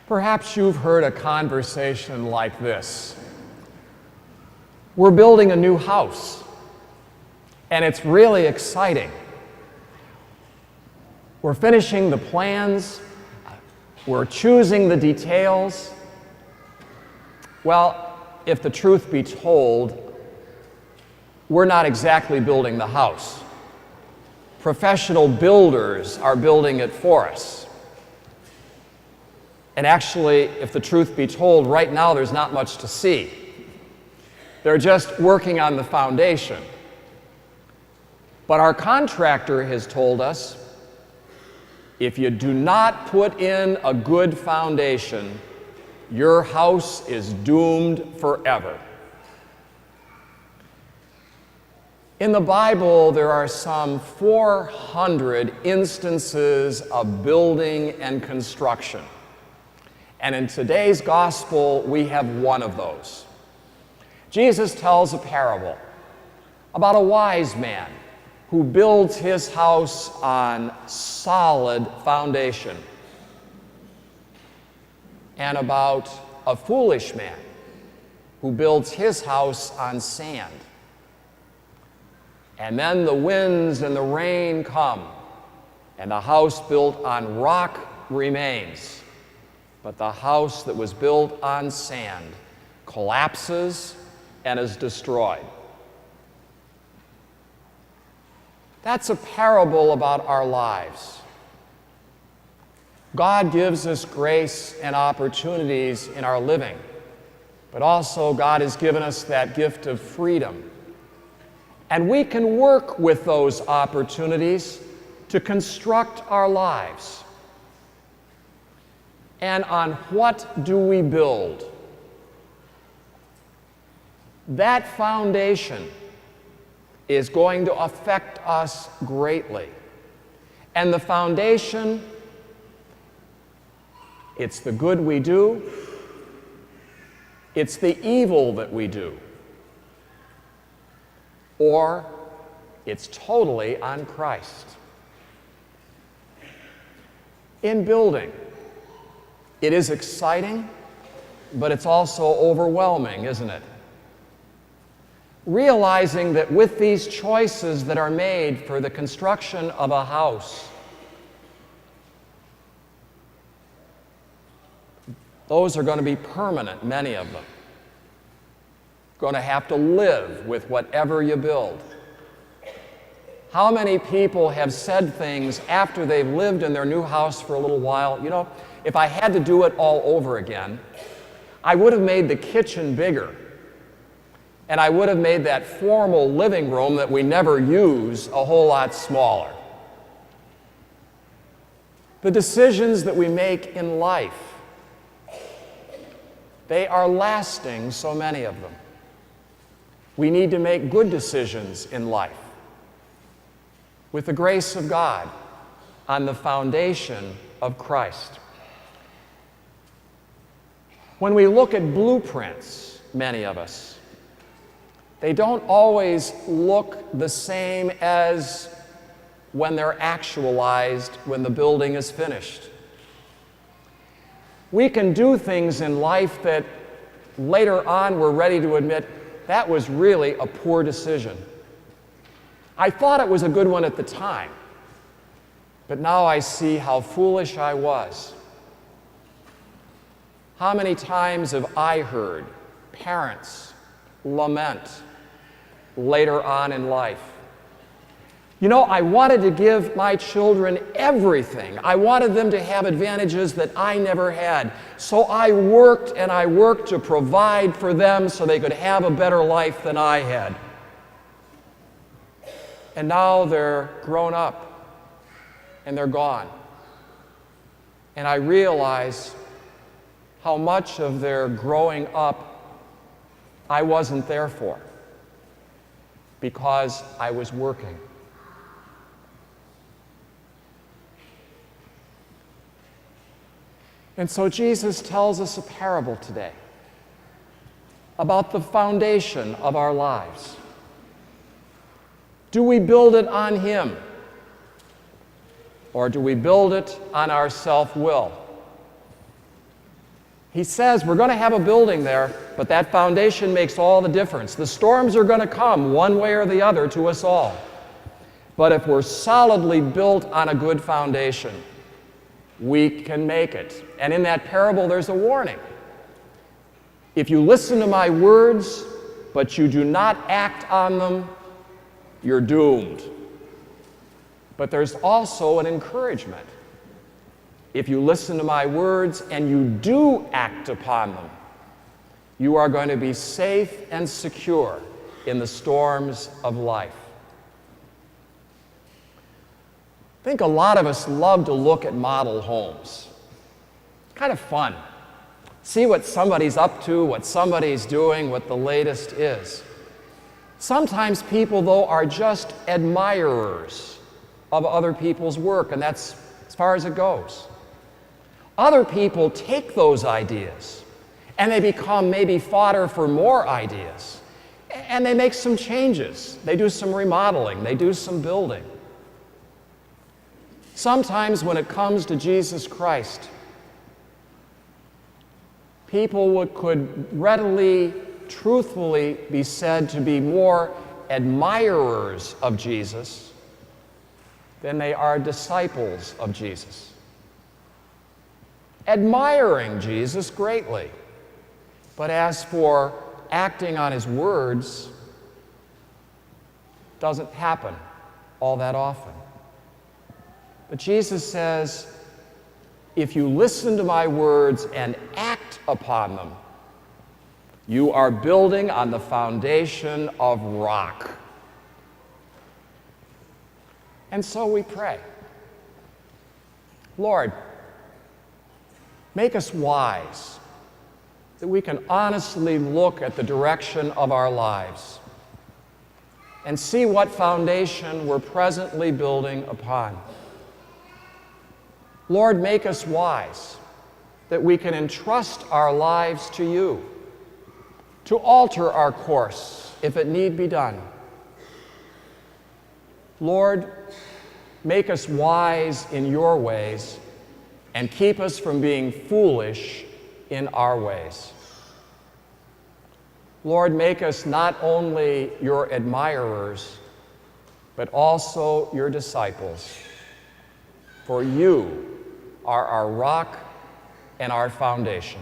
Perhaps you've heard a conversation like this. We're building a new house, and it's really exciting. We're finishing the plans, we're choosing the details. Well, if the truth be told, we're not exactly building the house. Professional builders are building it for us. And actually, if the truth be told, right now there's not much to see. They're just working on the foundation. But our contractor has told us, if you do not put in a good foundation, your house is doomed forever. In the Bible, there are some 400 instances of building and construction. And in today's gospel, we have one of those. Jesus tells a parable about a wise man who builds his house on solid foundation, and about a foolish man who builds his house on sand. And then the winds and the rain come, and the house built on rock remains. But the house that was built on sand collapses and is destroyed. That's a parable about our lives. God gives us grace and opportunities in our living, but also God has given us that gift of freedom. And we can work with those opportunities to construct our lives. And on what do we build? That foundation is going to affect us greatly. And the foundation, it's the good we do, it's the evil that we do, or it's totally on Christ. In building, it is exciting, but it's also overwhelming, isn't it? Realizing that with these choices that are made for the construction of a house, those are going to be permanent, many of them. Going to have to live with whatever you build. How many people have said things after they've lived in their new house for a little while? You know, if I had to do it all over again, I would have made the kitchen bigger. And I would have made that formal living room that we never use a whole lot smaller. The decisions that we make in life, they are lasting, so many of them. We need to make good decisions in life with the grace of God on the foundation of Christ. When we look at blueprints, many of us, they don't always look the same as when they're actualized, when the building is finished. We can do things in life that later on we're ready to admit, that was really a poor decision. I thought it was a good one at the time, but now I see how foolish I was. How many times have I heard parents lament later on in life? You know, I wanted to give my children everything. I wanted them to have advantages that I never had. So I worked and I worked to provide for them so they could have a better life than I had. And now they're grown up and they're gone. And I realize how much of their growing up I wasn't there for because I was working. And so Jesus tells us a parable today about the foundation of our lives. Do we build it on Him? Or do we build it on our self-will? He says we're going to have a building there, but that foundation makes all the difference. The storms are going to come one way or the other to us all. But if we're solidly built on a good foundation, we can make it. And in that parable, there's a warning. If you listen to my words, but you do not act on them, you're doomed. But there's also an encouragement. If you listen to my words and you do act upon them, you are going to be safe and secure in the storms of life. I think a lot of us love to look at model homes. Kind of fun. See what somebody's up to, what somebody's doing, what the latest is. Sometimes people, though, are just admirers of other people's work, and that's as far as it goes. Other people take those ideas, and they become maybe fodder for more ideas, and they make some changes. They do some remodeling. They do some building. Sometimes when it comes to Jesus Christ, people could readily, truthfully be said to be more admirers of Jesus than they are disciples of Jesus. Admiring Jesus greatly, but as for acting on his words, doesn't happen all that often. But Jesus says, if you listen to my words and act upon them, you are building on the foundation of rock. And so we pray, Lord, make us wise, that we can honestly look at the direction of our lives and see what foundation we're presently building upon. Lord, make us wise, that we can entrust our lives to you, to alter our course if it need be done. Lord, make us wise in your ways and keep us from being foolish in our ways. Lord, make us not only your admirers, but also your disciples. For you are our rock and our foundation.